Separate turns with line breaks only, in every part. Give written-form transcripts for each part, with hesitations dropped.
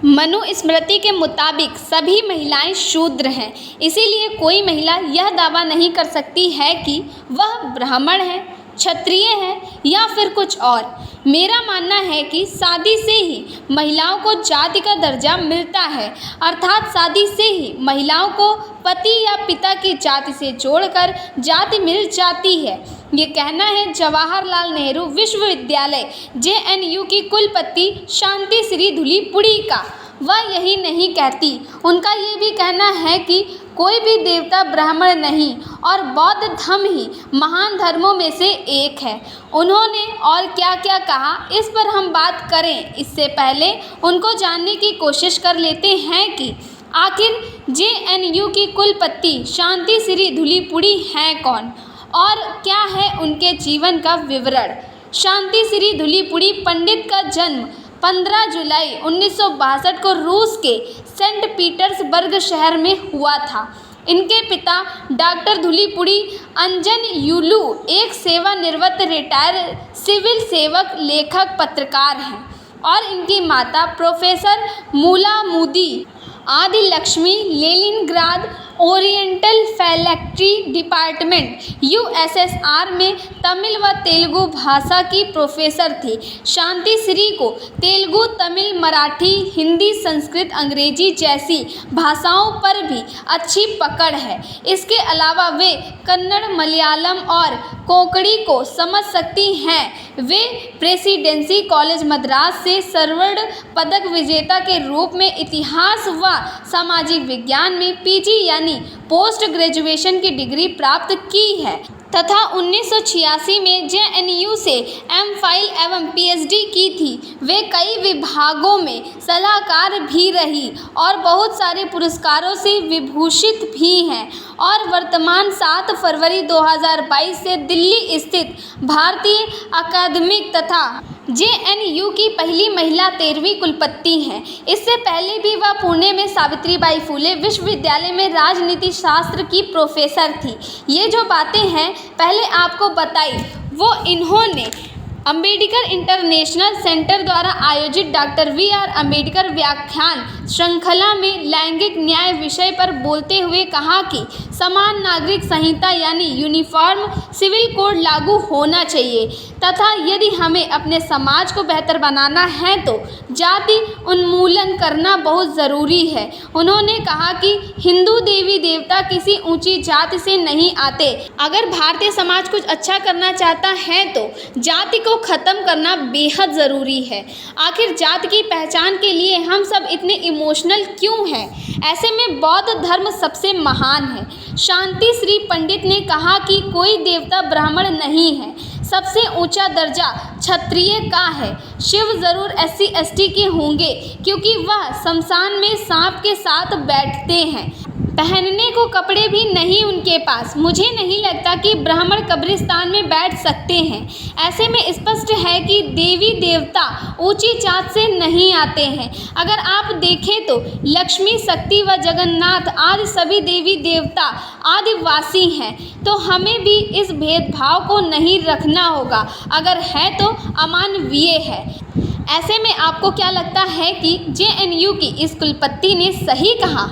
मनुस्मृति के मुताबिक सभी महिलाएं शूद्र हैं, इसीलिए कोई महिला यह दावा नहीं कर सकती है कि वह ब्राह्मण है, क्षत्रिय है या फिर कुछ और। मेरा मानना है कि शादी से ही महिलाओं को जाति का दर्जा मिलता है, अर्थात शादी से ही महिलाओं को पति या पिता की जाति से जोड़कर जाति मिल जाती है। ये कहना है जवाहरलाल नेहरू विश्वविद्यालय JNU की कुलपति शांति श्री धुलीपुड़ी का। वह यही नहीं कहती, उनका ये भी कहना है कि कोई भी देवता ब्राह्मण नहीं और बौद्ध धर्म ही महान धर्मों में से एक है। उन्होंने और क्या क्या कहा, इस पर हम बात करें इससे पहले उनको जानने की कोशिश कर लेते हैं कि आखिर JNU की कुलपति शांति श्री धुलीपुड़ी हैं कौन और क्या है उनके जीवन का विवरण। शांति श्री धुलीपुड़ी पंडित का जन्म 15 जुलाई 1962 को रूस के सेंट पीटर्सबर्ग शहर में हुआ था। इनके पिता डॉक्टर धुलीपुड़ी अंजन युलू एक सेवानिवृत्त रिटायर सिविल सेवक, लेखक, पत्रकार हैं और इनकी माता प्रोफेसर मूला मूदी आदि Lakshmi Leningrad oriental faculty department USSR में तमिल व तेलुगु भाषा की प्रोफेसर थी। शांति श्री को तेलुगु, तमिल, मराठी, हिंदी, संस्कृत, अंग्रेजी जैसी भाषाओं पर भी अच्छी पकड़ है। इसके अलावा वे कन्नड़, मलयालम और कोंकणी को समझ सकती हैं। वे प्रेसिडेंसी कॉलेज मद्रास से स्वर्ण पदक विजेता के रूप में इतिहास व सामाजिक विज्ञान में PG यानी पोस्ट ग्रेजुएशन की डिग्री प्राप्त की है तथा 1986 में JNU से MPhil एवं PhD की थी। वे कई विभागों में सलाहकार भी रही और बहुत सारे पुरस्कारों से विभूषित भी हैं और वर्तमान 7 फरवरी 2022 से दिल्ली स्थित भारतीय अकादमिक तथा JNU की पहली महिला 13वीं कुलपति हैं। इससे पहले भी वह पुणे में सावित्रीबाई फुले विश्वविद्यालय में राजनीति शास्त्र की प्रोफेसर थी। ये जो बातें हैं पहले आपको बताई, वो इन्होंने अम्बेडकर इंटरनेशनल सेंटर द्वारा आयोजित डॉक्टर VR अम्बेडकर व्याख्यान श्रृंखला में लैंगिक न्याय विषय पर बोलते हुए कहा कि समान नागरिक संहिता यानी यूनिफॉर्म सिविल कोड लागू होना चाहिए तथा यदि हमें अपने समाज को बेहतर बनाना है तो जाति उन्मूलन करना बहुत ज़रूरी है। उन्होंने कहा कि हिंदू देवी देवता किसी ऊंची जाति से नहीं आते। अगर भारतीय समाज कुछ अच्छा करना चाहता है तो जाति को ख़त्म करना बेहद ज़रूरी है। आखिर जाति की पहचान के लिए हम सब इतने इमोशनल क्यों हैं? ऐसे में बौद्ध धर्म सबसे महान है। शांति श्री पंडित ने कहा कि कोई देवता ब्राह्मण नहीं है, सबसे ऊंचा दर्जा क्षत्रिय का है। शिव ज़रूर SC ST के होंगे क्योंकि वह शमशान में सांप के साथ बैठते हैं। पहनने को कपड़े भी नहीं उनके पास। मुझे नहीं लगता कि ब्राह्मण कब्रिस्तान में बैठ सकते हैं। ऐसे में स्पष्ट है कि देवी देवता ऊंची जात से नहीं आते हैं। अगर आप देखें तो लक्ष्मी, शक्ति व जगन्नाथ आदि सभी देवी देवता आदिवासी हैं, तो हमें भी इस भेदभाव को नहीं रखना होगा। अगर है तो अमानवीय है। ऐसे में आपको क्या लगता है कि JNU की इस कुलपति ने सही कहा?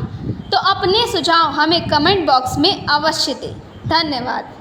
तो अपने सुझाव हमें कमेंट बॉक्स में अवश्य दें। धन्यवाद।